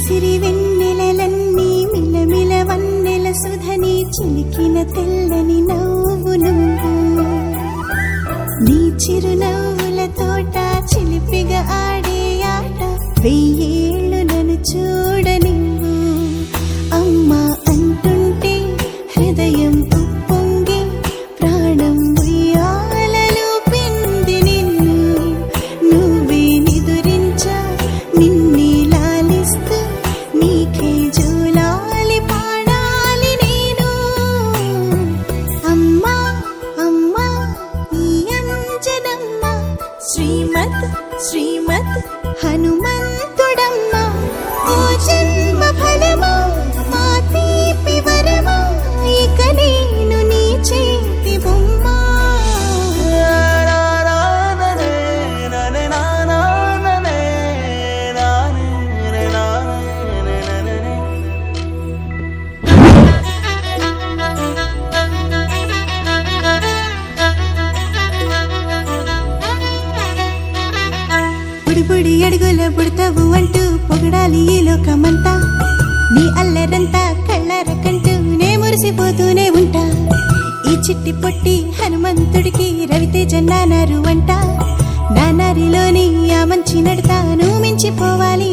విసిరి వెన్నెలలన్నీ మిలమిల వన్నెల సుధని చిలికిన తెల్లని నవ్వు నువ్వు నీ చిరునవ్వుల తోట చిలిపిగా ఆడే ఆట వెయ్యేళ్ళు నన్ను చూడనివ్వు అమ్మా అంటుంటే హృదయం ఉప్పొంగి ప్రాణం ఉయ్యాలలో పిండి నిన్ను నువ్వే నిదురించా నిన్నే లాలిస్తూ నీకే జోలాలి పాడాలి నేను అమ్మా అమ్మా ఈ అంజనమ్మ శ్రీమత్ శ్రీమత్ హనుమంతుడమ్మ ఓ జన్మ ఫలమా మా తీపి వరమా ఇక నేను నీ చేతి బొమ్మ బుడి అడుగుల బుడతావు అంటూ పొగడాలి ఈ లోకమంతా నీ అల్లరంతా కళ్ళారకంటూనే మురిసిపోతూనే ఉంటా ఈ చిట్టి పొట్టి హనుమంతుడికి రవితేజ నానారు అంట నానారిలోని ఆ మంచి నడతాను మించిపోవాలి